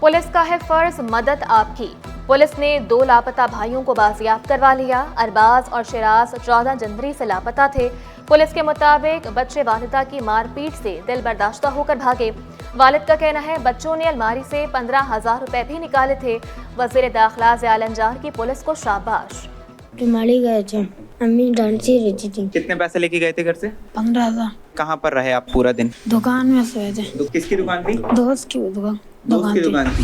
Police का है फर्ज मदद आपकी। पुलिस ने 2 लापता भाइयों को बाजियाब करवा लिया। अरबाज और शिराज 14 जनवरी से लापता थे। पुलिस के मुताबिक बच्चे वालिदा की मारपीट से दिल बर्दाश्ता होकर भागे। वालिद का कहना है बच्चों ने अलमारी से 15,000 रुपए भी निकाले थे। वजीर दाखिला ज़ियाल अंजार की पुलिस को शाबाश। माली गए थे, अम्मी डांसी रहती थी। कितने पैसे लेके गए थे घर से? 15,000। कहाँ पर रहे आप पूरा दिन? दुकान में सोए थे। किसकी दुकान थी? दोस्त की दुकान थी।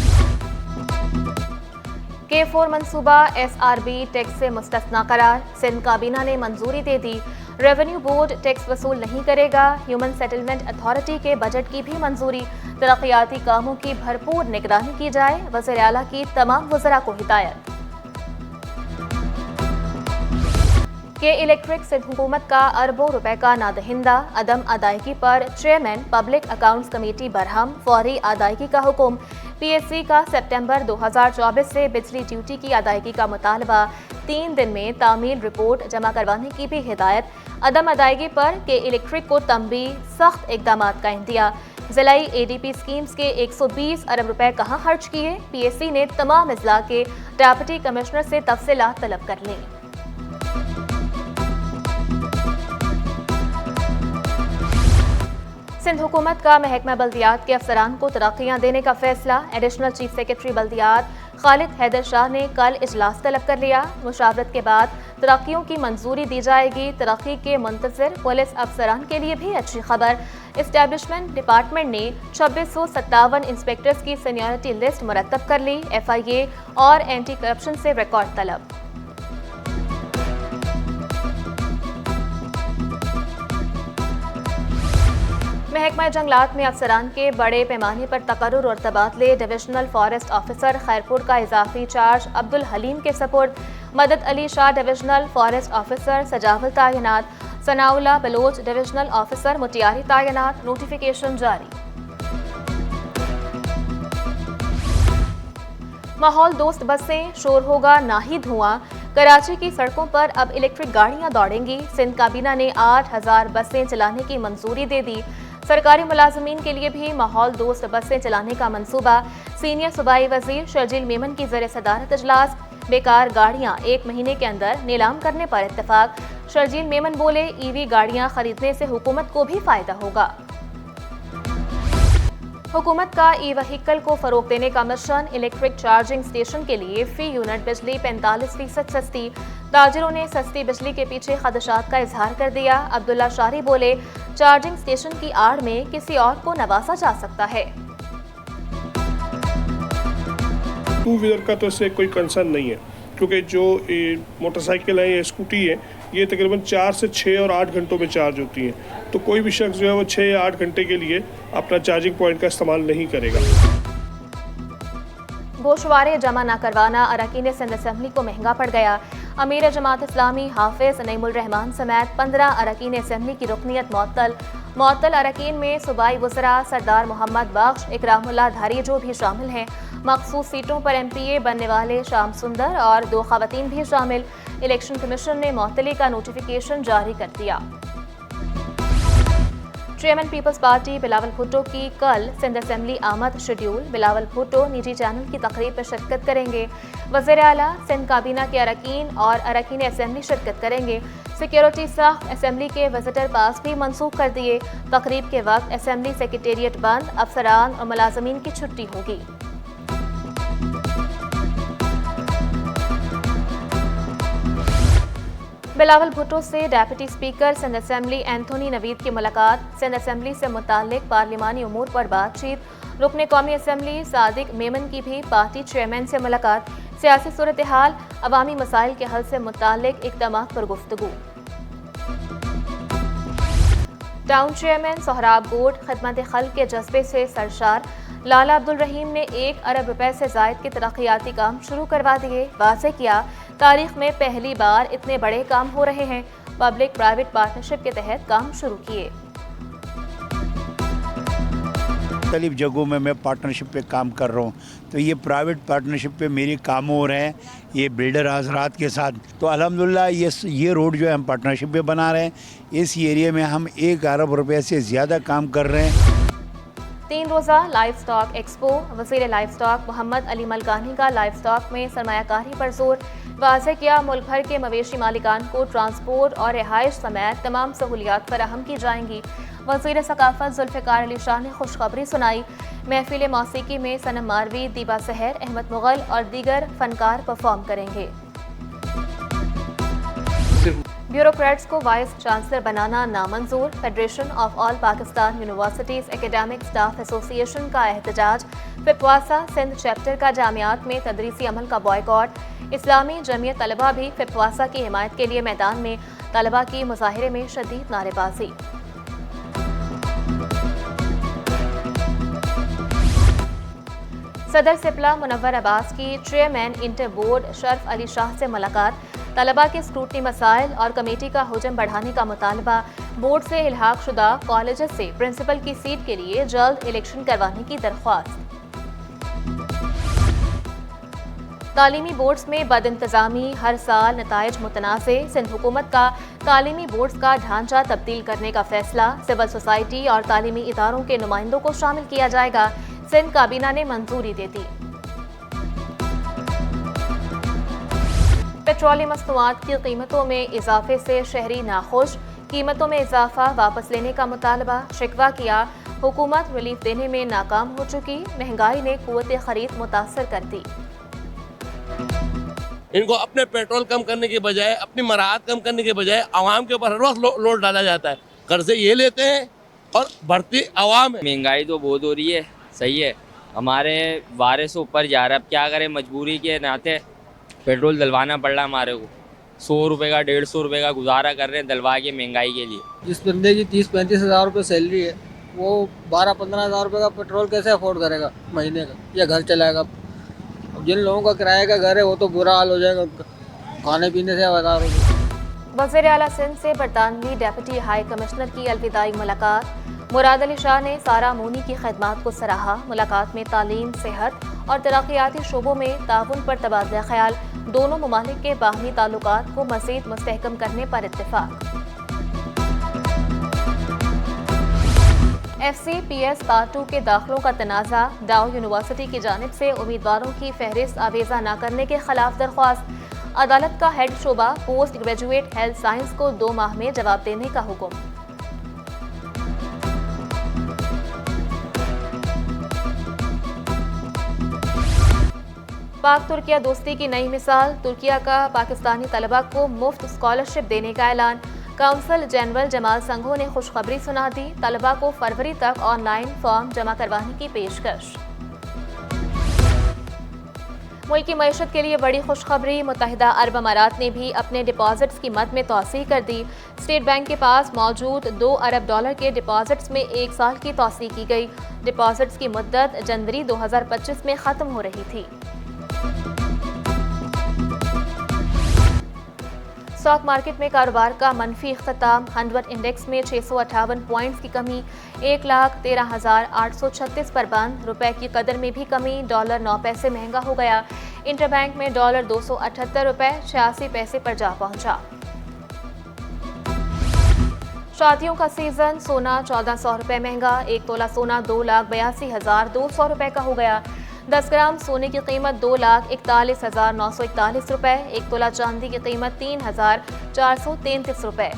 K4 मंसूबा SRB टैक्स से मुस्तस्ना करार। सिंध काबीना ने मंजूरी दे दी। रेवेन्यू बोर्ड टैक्स वसूल नहीं करेगा। ह्यूमन सेटलमेंट अथॉरिटी के बजट की भी मंजूरी। तरक्याती कामों की भरपूर निगरानी की जाए। वज़ीर आला की तमाम वज़रा को हिदायत। के इलेक्ट्रिक सिंध हुकूमत का अरबों रुपए का नादहिंदा। अदम अदायगी पर chairman public accounts committee Barham. फौरी अदायगी का हुक्म। PSC का सितंबर 2024 से बिजली ड्यूटी की अदायगी का मुतालबा। 3 दिन में तामील रिपोर्ट जमा करवाने की भी हिदायत। अदम अदायगी पर के इलेक्ट्रिक को तंबी सख्त इकदाम का इंदिया। ज़िलाई ADP स्कीम्स के 120 अरब रुपए कहाँ खर्च किए? PSC ने तमाम अजला के डेप्यूटी कमिश्नर से तफसीलात तलब कर लीं। सिंध हुकूमत का महकमा बल्दियात के अफसरान को तरक्कियाँ देने का फैसला। एडिशनल चीफ सेक्रेटरी बल्दियात खालिद हैदर शाह ने कल इजलास तलब कर लिया। मुशावरत के बाद तरक्कियों की मंजूरी दी जाएगी। तरक्की के मुंतज़िर पुलिस अफसरान के लिए भी अच्छी खबर। इस्टेब्लिशमेंट डिपार्टमेंट ने 2657 इंस्पेक्टर्स की सीनियरिटी लिस्ट मुरतब कर ली। FIA और एंटी करप्शन से रिकॉर्ड तलब। महकमा जंगलात में अफसरान के बड़े पैमाने पर तकर्रुर और तबादले। डिविजनल फॉरेस्ट ऑफिसर खैरपुर का इजाफी चार्ज अब्दुल हलीम के सपुर्द। Madad Ali Shah divisional forest officer Sujawal तायनात। सनाउल्ला बलोच डिविजनल ऑफिसर मुटियारी तायनात। नोटिफिकेशन जारी। माहौल दोस्त बसें, शोर होगा ना ही धुआं। कराची की सड़कों पर अब इलेक्ट्रिक गाड़ियां दौड़ेंगी। सिंध काबीना ने 8,000 बसें चलाने की मंजूरी दे दी। सरकारी मुलाजमीन के लिए भी माहौल दोस्त बसें चलाने का मंसूबा। सीनियर सूबाई वजीर शर्जील मेमन की ज़ेर सदारत इजलास। बेकार गाड़ियां 1 महीने के अंदर नीलाम करने पर इत्तेफाक। शर्जील मेमन बोले EV गाड़ियां खरीदने से हुकूमत को भी फायदा होगा। हुकूमत का ई-व्हीकल को फरोग देने का मिशन। इलेक्ट्रिक चार्जिंग स्टेशन के लिए फी यूनिट बिजली 45% सस्ती। ताजिरों ने सस्ती बिजली के पीछे खदशात का इजहार कर दिया। अब्दुल्ला शारी बोले चार्जिंग स्टेशन की आड़ में किसी और को नवाजा जा सकता है। 2 व्हीलर का तो इससे कोई कंसर्न नहीं है, क्योंकि जो मोटरसाइकिल है या स्कूटी है ये तकरीबन 4 से 6 और 8 घंटों में चार्ज होती हैं। तो कोई भी शख्स जो है वो 6 या 8 घंटे के लिए अपना चार्जिंग पॉइंट का इस्तेमाल नहीं करेगा। गोशवारे जमा न करवाना अरकान सिंध असम्बली को महंगा पड़ गया। अमीर जमात इस्लामी हाफिज नईमुल रहमान समेत 15 अरकान असम्बली की रुकनियत मुअत्तल अरकान में सूबाई वज़रा सरदार मोहम्मद बख्श, इकरामुल्लाह धारीजो भी शामिल हैं। मखसूस सीटों पर MPA बनने वाले शाम सुंदर और 2 खवातीन भी शामिल। इलेक्शन कमीशन ने मुअत्तली का नोटिफिकेशन जारी कर दिया। चेयरमैन पीपल्स पार्टी बिलावल भुट्टो की कल सिंध असम्बली आमद शेड्यूल। बिलावल भुट्टो निजी चैनल की तकरीब में शिरकत करेंगे। वज़ीर आला सिंध काबीना के अरकान और अरकान असम्बली शिरकत करेंगे। सिक्योरिटी सख्त। असम्बली के विजिटर पास भी मनसूख कर दिए। तकरीब के वक्त असम्बली सेक्रेटेरिएट बंद। अफसरान और मुलाजमीन की छुट्टी होगी। बिलावल भुट्टो से deputy speaker Sindh assembly Anthony Naveed की मुलाकात। सिंध असम्बली से मुताल्लिक पार्लिमानी उमूर पर बातचीत। रुकने कौमी असम्बली सादिक मेमन की भी पार्टी चेयरमैन से मुलाकात। सियासी सूरत हाल, अवामी मसाइल के हल से मुताल्लिक इक़दामात पर गुफ्तगू। टाउन चेयरमैन सोहराब गोट खिदमत खल्क के जज्बे से सरशार। लाला अब्दुल रहीम ने 1 अरब रुपए से जायद के तरक्याती काम शुरू करवा दिए। वाज़ेह किया तारीख में पहली बार इतने बड़े काम हो रहे हैं। पब्लिक प्राइवेट पार्टनरशिप के तहत काम शुरू किए। मुख्तलिफ जगहों में मैं पार्टनरशिप पे काम कर रहा हूँ, तो ये प्राइवेट पार्टनरशिप पे मेरे काम हो रहे हैं ये बिल्डर हज़रात के साथ। तो अल्हम्दुलिल्लाह ये रोड जो है हम पार्टनरशिप पे बना रहे हैं। इस एरिया में हम 1 अरब रुपए से ज़्यादा काम कर रहे हैं। 3 रोज़ा लाइफ स्टॉक एक्सपो। वज़ीर लाइफ स्टॉक मोहम्मद अली मलकानी का लाइफ स्टॉक में सरमायाकारी पर जोर। वाज़ेह किया मुल्क भर के मवेशी मालिकान को ट्रांसपोर्ट और रिहाइश समेत तमाम सहूलियात फराहम की जाएंगी। वज़ीर सकाफत जुल्फ़िकार अली शाह ने खुशखबरी सुनाई। महफिल मौसीकी में सनम मारवी, दीबा सहर, अहमद मुगल और दीगर फनकार परफॉर्म करेंगे। ब्यूरोक्रेट्स को वाइस चांसलर बनाना नामंजूर। Federation of all Pakistan universities academic staff association का एहतजाज। फिपवासा सिंध चैप्टर का जामियात में तदरीसी अमल का बॉयकॉट। इस्लामी जमीयत तलबा भी फिपवासा की हिमायत के लिए मैदान में। तलबा की मुजाहिरे में शदीद नारेबाजी। सदर सिपला मुनव्वर अब्बास की chairman inter board Sharf Ali Shah से मुलाकात। तलबा के स्क्रूटनी मसाइल और कमेटी का हुजम बढ़ाने का मुतालबा। बोर्ड से इल्हाक शुदा कॉलेजेस से प्रिंसिपल की सीट के लिए जल्द इलेक्शन करवाने की दरख्वास्त। तालीमी बोर्ड्स में बदइंतजामी, हर साल नताइज मुतनाज़े। सिंध हुकूमत का तालीमी बोर्ड्स का ढांचा तब्दील करने का फैसला। सिविल सोसाइटी और तालीमी इदारों के नुमाइंदों को शामिल किया जाएगा। सिंध काबीना ने मंजूरी दे दी। पेट्रोलियम मसनूआत की कीमतों में इजाफे से शहरी नाखुश। कीमतों में इजाफा वापस लेने का मुतालबा। शिकवा किया हुकूमत रिलीफ देने में नाकाम हो चुकी। महंगाई ने कुव्वत खरीद मुतासर कर दी। इनको अपने पेट्रोल कम करने के बजाय, अपनी मराहत कम करने के बजाय आवाम के ऊपर हर वक्त लोड डाला जाता है। कर्जे ये लेते हैं और बढ़ती आवाम है। महंगाई तो बहुत हो रही है, सही है। हमारे वारिस ऊपर जा रहा है, अब क्या करें, मजबूरी के नाते पेट्रोल डलवाना पड़ रहा है हमारे को। 100 रुपये का 150 रुपये का गुजारा कर रहे हैं डलवा के महंगाई के लिए। जिस बंदे की 30-35 हज़ार रुपये सैलरी है वो 12-15 हज़ार रुपये का पेट्रोल कैसे अफोर्ड करेगा महीने का, या घर चलाएगा। अब जिन लोगों का किराए का घर है वो तो बुरा हाल हो जाएगा उनका, खाने पीने से बाजार हो जाएगा। वज़ीर आला सिंध से बरतानवी डेप्यूटी हाई कमिश्नर की अलविदाई मुलाकात। मुराद अली शाह ने सारा मोनी की खिदमात को सराहा। मुलाकात में तालीम, सेहत और तरक्याती शोबों में ताउन पर तबादला ख्याल। दोनों ममालिक के बाहमी ताल्लुकात को मज़ीद मुस्तहकम करने पर इत्तेफाक। FCPS पार्ट 2 के दाखिलों का तनाज़ा। डाउ यूनिवर्सिटी की जानिब से उम्मीदवारों की फहरिस्त आवेजा न करने के खिलाफ दरख्वास्त। अदालत का हेड शोबा पोस्ट ग्रेजुएट हेल्थ साइंस को 2 माह में जवाब देने का हुक्म। पाक तुर्किया दोस्ती की नई मिसाल। तुर्किया का पाकिस्तानी तलबा को मुफ्त स्कॉलरशिप देने का ऐलान। काउंसिल जनरल जमाल संघो ने खुशखबरी सुना दी। तलबा को फरवरी तक ऑनलाइन फॉर्म जमा करवाने की पेशकश। मुल्क की मईशत के लिए बड़ी खुशखबरी। मुत्तहिदा अरब अमारात ने भी अपने डिपॉजिट्स की मद में तोसी कर दी। स्टेट बैंक के पास मौजूद $2 अरब के डिपॉजिट्स में 1 साल की तोसी की गई। डिपॉजिट्स की मुद्दत जनवरी 2025 में ख़त्म हो रही थी। स्टॉक मार्केट में कारोबार का मनफी इख्तिताम। 100 इंडेक्स में 658 पॉइंट्स की कमी, 1,13,836 पर बंद। रुपए की कदर में भी कमी, डॉलर 9 पैसे महंगा हो गया। इंटरबैंक में डॉलर 278 रुपए 86 पैसे पर जा पहुंचा। शादियों का सीजन। सोना 1400 रुपए महंगा। 1 तोला सोना 2,82,200 रुपए का हो गया। 10 ग्राम सोने की कीमत 2,41,941 रुपए। 1 तोला चांदी की कीमत 3,433 रुपए।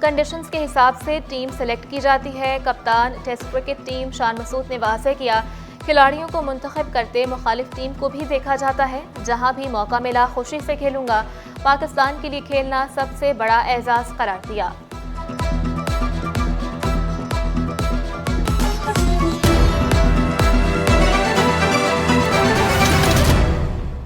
कंडीशंस के हिसाब से टीम सेलेक्ट की जाती है। कप्तान test cricket team Shan Masood ने वाज़ेह किया, खिलाड़ियों को मुंतखब करते मुखालिफ टीम को भी देखा जाता है। जहां भी मौका मिला खुशी से खेलूंगा। पाकिस्तान के लिए खेलना सबसे बड़ा एजाज करार दिया।